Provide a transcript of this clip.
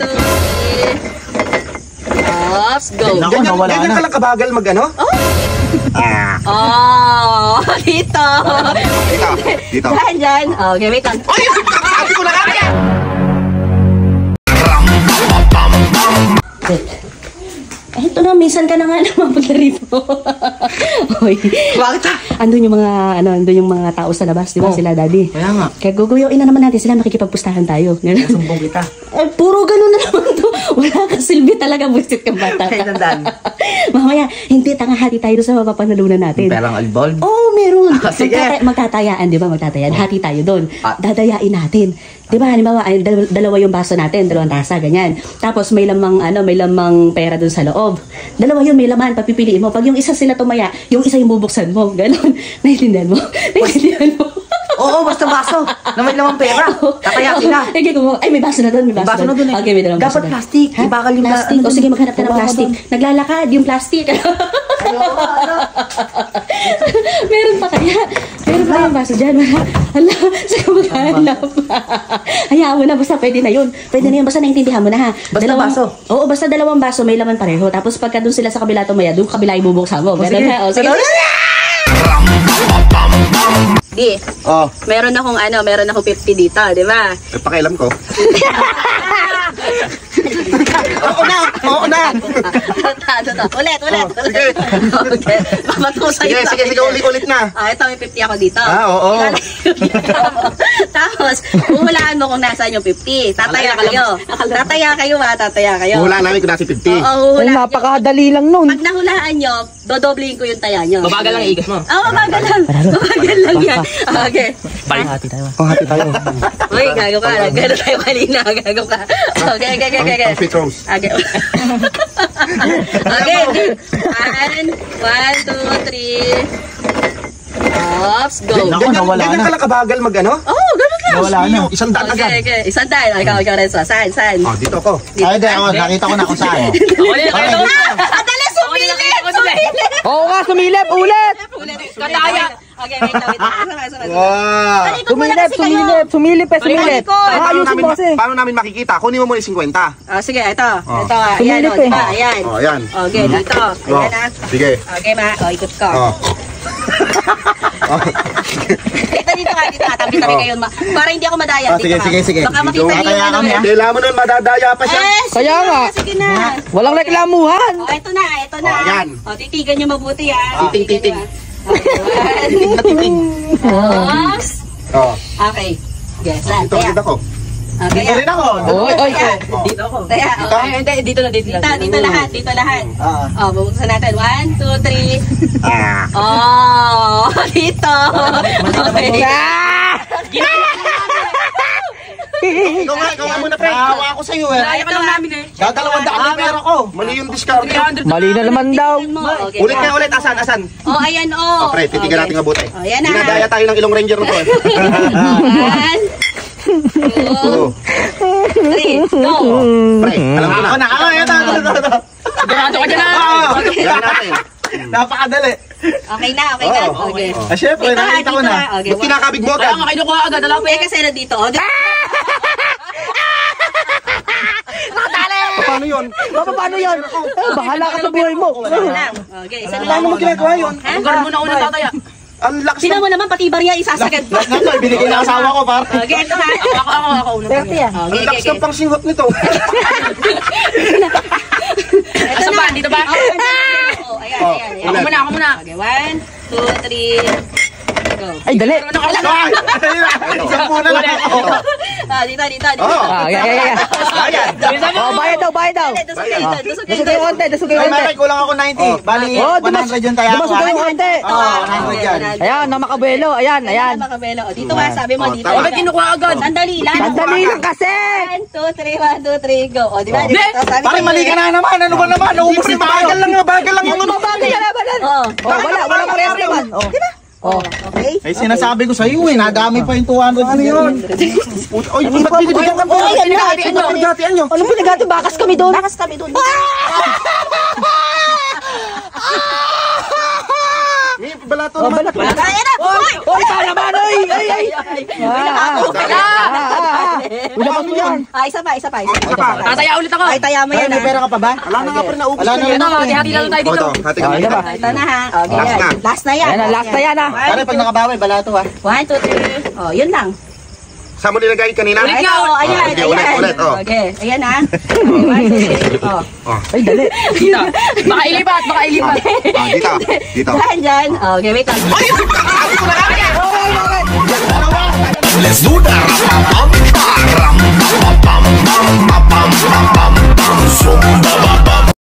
2, 3. Oops, go. Ganyan ka lang kabagal mag ano? Dito. Dito. Dyan. Okay, wait lang. Ay! Sabi ko na kaya! Ito na, minsan ka na nga naman paglarito. Oy. Bakit ah? Andun yung mga tao sa labas, di ba? Sila, daddy. Kaya nga. Kaya guguyuin na naman natin sila, makikipagpustahan tayo. Sumbong kita. Puro ganun na naman to. Wala ka silbi talaga, buisit kang bata. Kaya tandaan. Mamaya, hindi, tangahati tayo doon sa mapapanalunan natin. Perang albol? Oo, meron. Sige. Magtatayaan, di ba? Magtatayaan. Hati tayo doon. Dadayain natin. Di ba? Halimbawa, dalawa yung baso natin, 2 tasa, ganyan. Tapos may lamang pera doon sa loob. Dalawa yun, may laman, papipiliin mo. Pag yung isa sila tumaya, yung isa yung bubuksan mo. Ganon. Naiintindihan mo? Naiintindihan mo? Oo, basta baso na may lamang pera. Tataya sila. Ay, may baso na doon. May baso na doon. Okay, may dalawang baso dapat na. plastic. Ibakal yung plastic. O sige, maghanap ka ng plastic. Naglalakad yung plastic. Meron pa kaya? Meron pa yung baso dyan. Hala, saan ka maghanap? Hayaan mo na, basta pwede na yun. Pwede na yun, basta naintindihan mo na ha. Basta baso. Oo, basta 2 baso, may laman pareho. Tapos pagka doon sila sa kabila tumaya, doon kabila ibubuksan mo. Ganun ha. O sige. Di. Meron akong 50 dito, di ba? Pakialam ko. Oo na. Ulit. Okay. Papatusan yung Sige, ulit na. Ito, may 50 ako dito. Oo. Tapos, huhulaan mo kung nasaan yung 50. Tataya kayo. Hulaan namin kung nasa 50. Oo, huhulaan. Napakadali lang nun. Pag nahulaan nyo, dodoblihin ko yung taya nyo. Mabagal lang iigas mo. Oo, mabagal lang yan. Okay. Hati tayo. Hati tayo. Uy, gago ka. Gano'n tayo kanina. Gago ka. Okay. Ang sweet rose. Okay. Okay. 1, 2, 3. Oops, go. Ganyan ka lang kabagal mag ano? Ganun lang. Nawala na. 100 agad. Okay. 100. Ikaw rin. Saan? Dito ako. Ay, nakita ko na kung saan. Dali, sumilip! Oo nga, sumilip. Ulit. Kataya. Okay, wait lang. Wow. Sumilip. Ayusin mo kasi. Paano namin makikita? Kunin mo muna yung 50. Sige, ito. Ito, ayan. Sumilip eh. Diba? Ayan. Ayan. Okay, dito. Ayan na. Sige. Okay, ikot ko. Dito ka. Tabi kayo. Para hindi ako madaya. Sige. Baka makita niyo yung ano. Kailangan mo nun, madadaya pa siya. Kaya nga. Sige na. Walang reklamuhan. Ito na. Ayan. Titigan niyo mabuti ha. Titing. Oops. Okay. Yes, Ito ako. Okay. Ito rin ako. Oy. Dito ako. Hindi, dito lahat. Bubuksan natin. 1, 2, 3. Dito. Okay. Ikaw nga muna, pre. Hawa ako sa'yo eh. Kaya ka lang namin eh. Dadalawang daan yung pera ko. Mali yung discount. Mali na naman daw. Okay. Ulit. Asan? Ayan Pre, titigan natin mabuti. Ayan na. Dinadaya tayo ng ilong ranger na to eh. 1, 2, 3, go. Pre, alam ko na. Ito. Sigurado ka dyan na. Yan natin. Napakadali. Okay na. Okay. Syempre, nakita ko na. Okay. Ba't kinakabig mo agad? Kaya nga kinukuha agad. Alam mo Kasi nandito. Paano yun? Bahala ka sa buhay mo. Okay, isa na lang. Paano mo ginagawa yun? lugar mo na unang tataya. Ang lakas Sino mo naman, pati barya isasagad pa. binigay ng asawa ko, par. Okay, ito ha. Ako unang tataya. Ang lakas ng pangsinghot nito. Asan ba? Dito ba? Ayan. Ako muna. Okay, 1, 2, 3. Go. Ay, dali. Isang muna lang ako. Dito. Ayan. Bayad daw. Dusog kayo konti. Ay, Mike, kulang ako 90. Bali, 100 yung taya ko. Dumasog kayo konti. 100 yan. Ayan, na Makabuelo. Ayan. Makabelo. Dito ba, sabi mo dito. Bakit kinukuha agad? Sandali lang. Sandali lang kasi. 1, 2, 3, go. O, di ba? Pare, mali ka na naman. Ano ba naman? Naubos yung bagal lang yung Bagal yan naman. Walang parehas naman. Diba? Okay. Ay, sinasabi ko sa iyo eh, nadami pa yung 200. Ano yun? Oy, ba't binibigyan ka po? Pinagatian nyo. Anong pinagati? Bakas kami doon. balato naman. Kaya na! Hoy! Oy, pa naman, oy! Ay! Wala kami yan. Isa pa. Tataya ulit ako. Ay, taya mo yan, May pera ka pa ba? Wala na nga pa rin naubos Wala na. Ito, hati-hati na lang tayo dito. Hati kami. Ito ba? Ito na ha. Okay, Last yan. na. Last na yan. Ayan na, last na yan, ah. Pare, pag nakabawi, balato ah. 1, 2, 3. Oh, yun lang. Saan mo nilagay kanina? Ulit Ay, nga, oh, ayan, Sige, ulit, oh. Okay, ayan ha. 1, 2, 3. Oh. Ay, dali. Dito. Baka ilipat, baka ilipat. Dito. Dyan. Okay, wait lang. Let's do that.